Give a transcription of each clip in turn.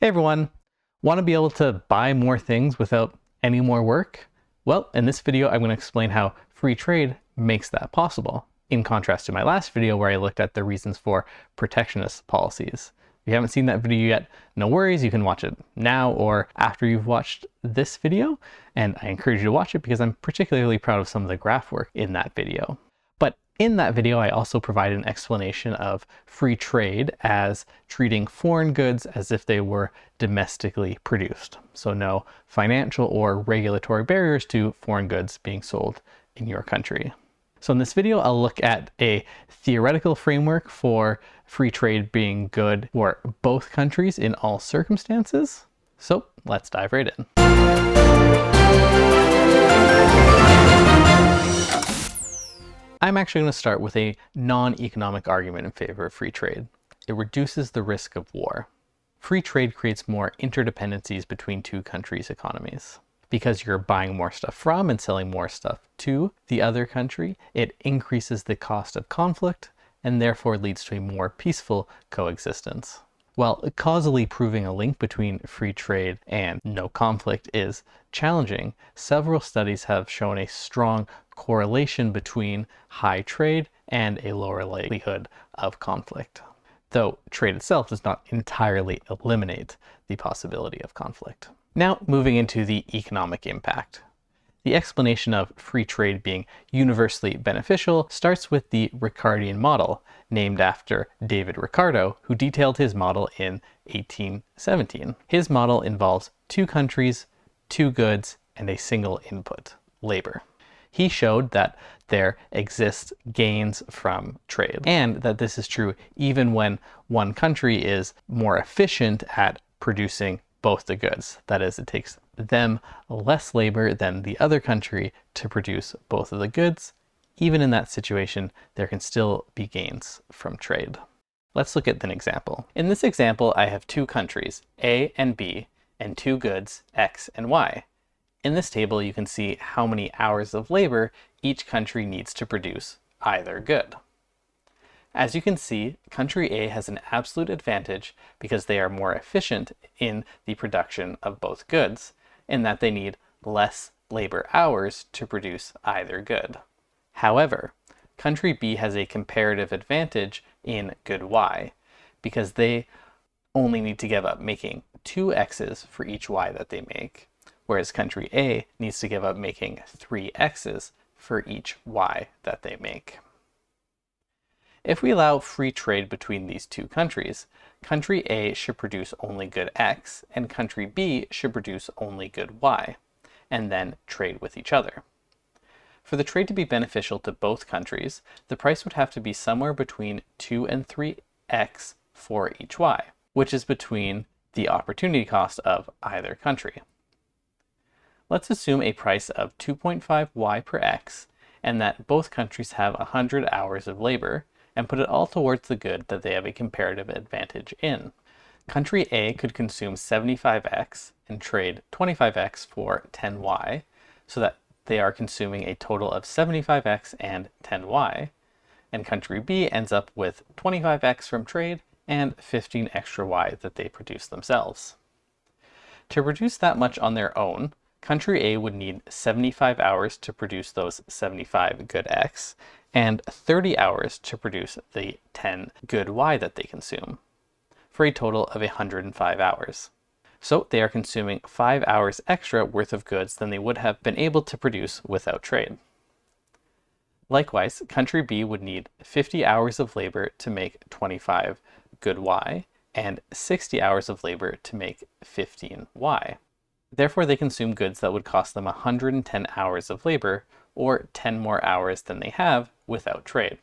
Hey everyone, want to be able to buy more things without any more work? Well, in this video, I'm going to explain how free trade makes that possible, in contrast to my last video where I looked at the reasons for protectionist policies. If you haven't seen that video yet, no worries, you can watch it now or after you've watched this video, and I encourage you to watch it because I'm particularly proud of some of the graph work in that video. But in that video, I also provide an explanation of free trade as treating foreign goods as if they were domestically produced. So no financial or regulatory barriers to foreign goods being sold in your country. So in this video, I'll look at a theoretical framework for free trade being good for both countries in all circumstances. So let's dive right in. I'm actually going to start with a non-economic argument in favor of free trade. It reduces the risk of war. Free trade creates more interdependencies between two countries' economies. Because you're buying more stuff from and selling more stuff to the other country, it increases the cost of conflict and therefore leads to a more peaceful coexistence. While causally proving a link between free trade and no conflict is challenging, several studies have shown a strong correlation between high trade and a lower likelihood of conflict, though trade itself does not entirely eliminate the possibility of conflict. Now, moving into the economic impact. The explanation of free trade being universally beneficial starts with the Ricardian model, named after David Ricardo, who detailed his model in 1817. His model involves two countries, two goods, and a single input, labor. He showed that there exists gains from trade, and that this is true even when one country is more efficient at producing both the goods. That is, it takes them less labor than the other country to produce both of the goods. Even in that situation, there can still be gains from trade. Let's look at an example. In this example, I have two countries, A and B, and two goods, X and Y. In this table, you can see how many hours of labor each country needs to produce either good. As you can see, country A has an absolute advantage because they are more efficient in the production of both goods, in that they need less labor hours to produce either good. However, country B has a comparative advantage in good Y because they only need to give up making 2 X's for each Y that they make, whereas country A needs to give up making 3 X's for each Y that they make. If we allow free trade between these two countries, country A should produce only good X and country B should produce only good Y, and then trade with each other. For the trade to be beneficial to both countries, the price would have to be somewhere between 2 and 3x for each Y, which is between the opportunity cost of either country. Let's assume a price of 2.5y per x, and that both countries have 100 hours of labor, and put it all towards the good that they have a comparative advantage in. Country A could consume 75x and trade 25x for 10y, so that they are consuming a total of 75x and 10y, and country B ends up with 25x from trade and 15 extra y that they produce themselves. To produce that much on their own, country A would need 75 hours to produce those 75 good X, and 30 hours to produce the 10 good Y that they consume, for a total of 105 hours. So they are consuming 5 hours extra worth of goods than they would have been able to produce without trade. Likewise, country B would need 50 hours of labor to make 25 good Y, and 60 hours of labor to make 15 Y. Therefore, they consume goods that would cost them 110 hours of labor, or 10 more hours than they have without trade.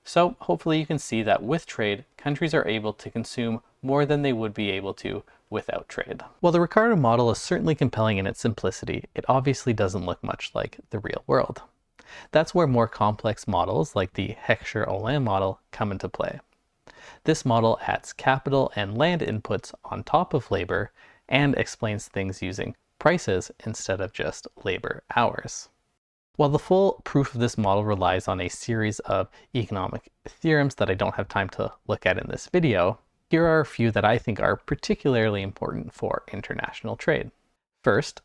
So hopefully you can see that with trade, countries are able to consume more than they would be able to without trade. While the Ricardo model is certainly compelling in its simplicity, it obviously doesn't look much like the real world. That's where more complex models like the Heckscher-Ohlin model come into play. This model adds capital and land inputs on top of labor and explains things using prices instead of just labor hours. While the full proof of this model relies on a series of economic theorems that I don't have time to look at in this video, Here are a few that I think are particularly important for international trade. First,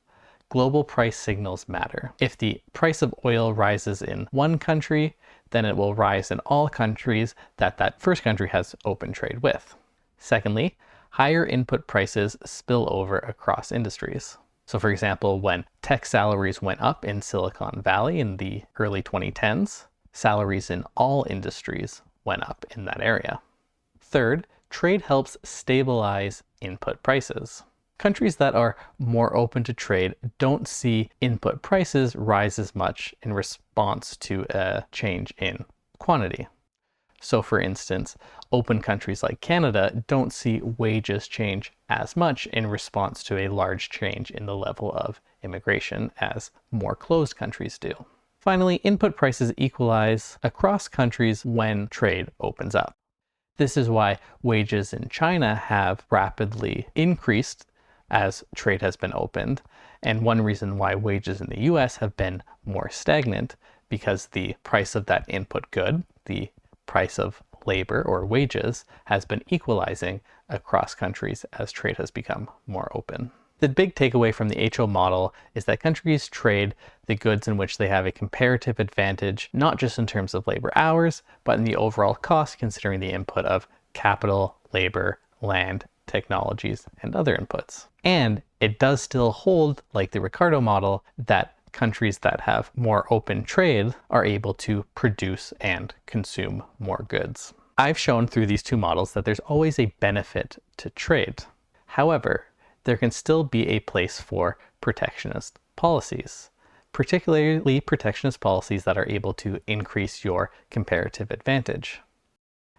global price signals matter. If the price of oil rises in one country, then it will rise in all countries that first country has open trade with. Secondly, higher input prices spill over across industries. So for example, when tech salaries went up in Silicon Valley in the early 2010s, salaries in all industries went up in that area. Third, trade helps stabilize input prices. Countries that are more open to trade don't see input prices rise as much in response to a change in quantity. So for instance, open countries like Canada don't see wages change as much in response to a large change in the level of immigration as more closed countries do. Finally, input prices equalize across countries when trade opens up. This is why wages in China have rapidly increased as trade has been opened, and one reason why wages in the US have been more stagnant, because the price of that input good, the price of labor or wages, has been equalizing across countries as trade has become more open. The big takeaway from the HO model is that countries trade the goods in which they have a comparative advantage, not just in terms of labor hours, but in the overall cost considering the input of capital, labor, land, technologies, and other inputs. And it does still hold, like the Ricardo model, that countries that have more open trade are able to produce and consume more goods. I've shown through these two models that there's always a benefit to trade. However, there can still be a place for protectionist policies, particularly protectionist policies that are able to increase your comparative advantage.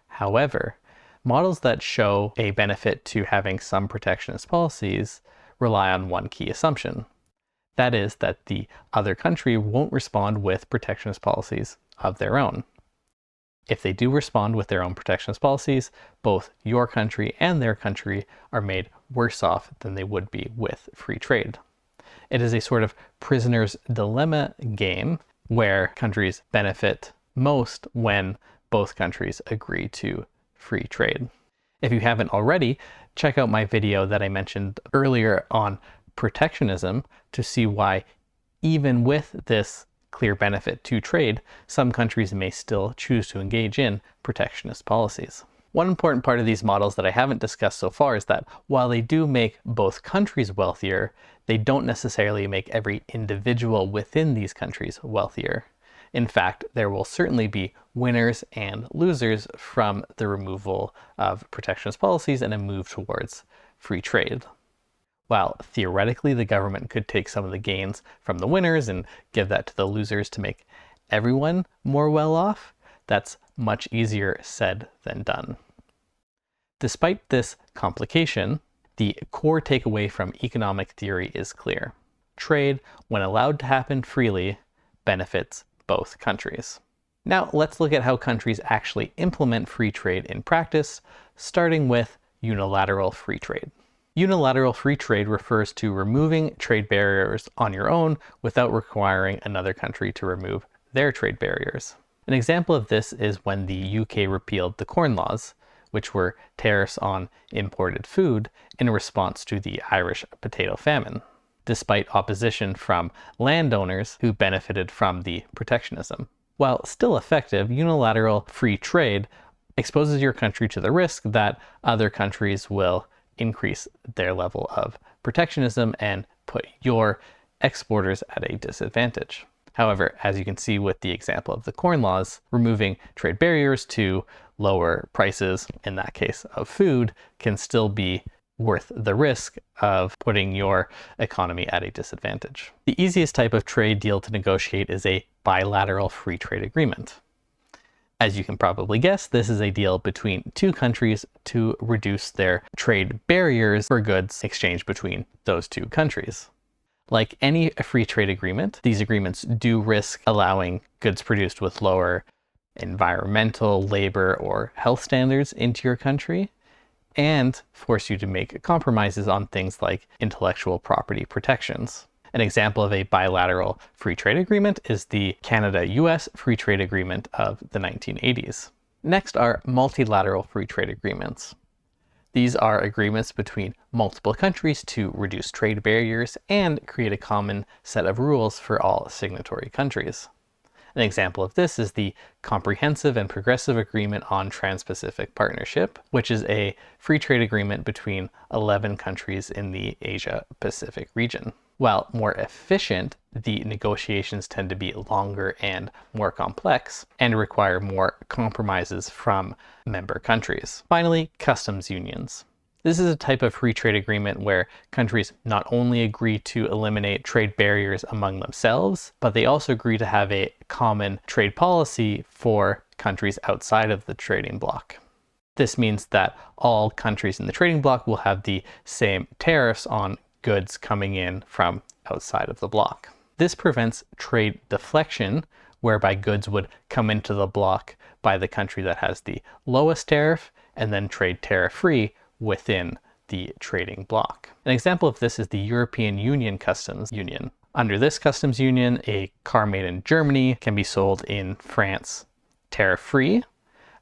However, models that show a benefit to having some protectionist policies rely on one key assumption. That is that the other country won't respond with protectionist policies of their own. If they do respond with their own protectionist policies, both your country and their country are made worse off than they would be with free trade. It is a sort of prisoner's dilemma game where countries benefit most when both countries agree to free trade. If you haven't already, check out my video that I mentioned earlier on protectionism to see why, even with this clear benefit to trade, some countries may still choose to engage in protectionist policies. One important part of these models that I haven't discussed so far is that while they do make both countries wealthier, they don't necessarily make every individual within these countries wealthier. In fact, there will certainly be winners and losers from the removal of protectionist policies and a move towards free trade. While theoretically the government could take some of the gains from the winners and give that to the losers to make everyone more well off, that's much easier said than done. Despite this complication, the core takeaway from economic theory is clear. Trade, when allowed to happen freely, benefits both countries. Now let's look at how countries actually implement free trade in practice, starting with unilateral free trade. Unilateral free trade refers to removing trade barriers on your own without requiring another country to remove their trade barriers. An example of this is when the UK repealed the Corn Laws, which were tariffs on imported food in response to the Irish potato famine, despite opposition from landowners who benefited from the protectionism. While still effective, unilateral free trade exposes your country to the risk that other countries will increase their level of protectionism and put your exporters at a disadvantage. However, as you can see with the example of the Corn Laws, removing trade barriers to lower prices, in that case of food, can still be worth the risk of putting your economy at a disadvantage. The easiest type of trade deal to negotiate is a bilateral free trade agreement. As you can probably guess, this is a deal between two countries to reduce their trade barriers for goods exchanged between those two countries. Like any free trade agreement, these agreements do risk allowing goods produced with lower environmental, labor, or health standards into your country, and force you to make compromises on things like intellectual property protections. An example of a bilateral free trade agreement is the Canada-US Free Trade Agreement of the 1980s. Next are multilateral free trade agreements. These are agreements between multiple countries to reduce trade barriers and create a common set of rules for all signatory countries. An example of this is the Comprehensive and Progressive Agreement on Trans-Pacific Partnership, which is a free trade agreement between 11 countries in the Asia-Pacific region. While more efficient, the negotiations tend to be longer and more complex and require more compromises from member countries. Finally, customs unions. This is a type of free trade agreement where countries not only agree to eliminate trade barriers among themselves, but they also agree to have a common trade policy for countries outside of the trading bloc. This means that all countries in the trading bloc will have the same tariffs on goods coming in from outside of the bloc. This prevents trade deflection, whereby goods would come into the bloc by the country that has the lowest tariff and then trade tariff-free within the trading bloc. An example of this is the European Union Customs Union. Under this customs union, a car made in Germany can be sold in France tariff-free,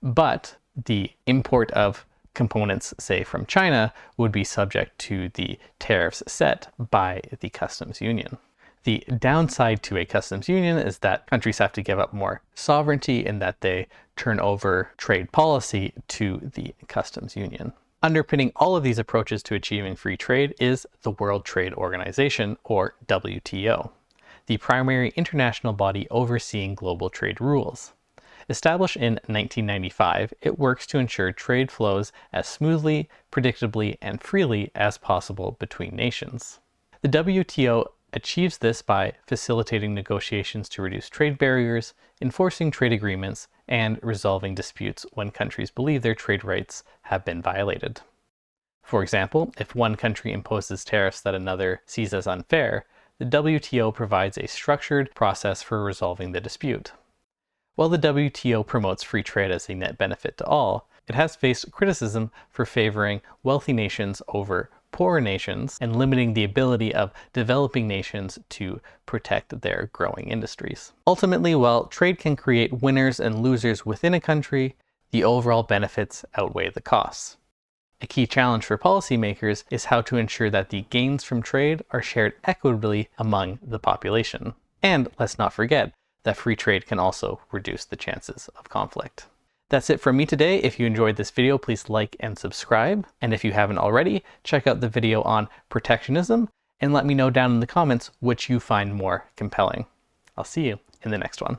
but the import of components, say from China, would be subject to the tariffs set by the customs union. The downside to a customs union is that countries have to give up more sovereignty in that they turn over trade policy to the customs union. Underpinning all of these approaches to achieving free trade is the World Trade Organization, or WTO, the primary international body overseeing global trade rules. Established in 1995, it works to ensure trade flows as smoothly, predictably, and freely as possible between nations. The WTO achieves this by facilitating negotiations to reduce trade barriers, enforcing trade agreements, and resolving disputes when countries believe their trade rights have been violated. For example, if one country imposes tariffs that another sees as unfair, the WTO provides a structured process for resolving the dispute. While the WTO promotes free trade as a net benefit to all, it has faced criticism for favoring wealthy nations over poorer nations and limiting the ability of developing nations to protect their growing industries. Ultimately, while trade can create winners and losers within a country, the overall benefits outweigh the costs. A key challenge for policymakers is how to ensure that the gains from trade are shared equitably among the population. And let's not forget that free trade can also reduce the chances of conflict. That's it from me today. If you enjoyed this video, please like and subscribe. And if you haven't already, check out the video on protectionism and let me know down in the comments which you find more compelling. I'll see you in the next one.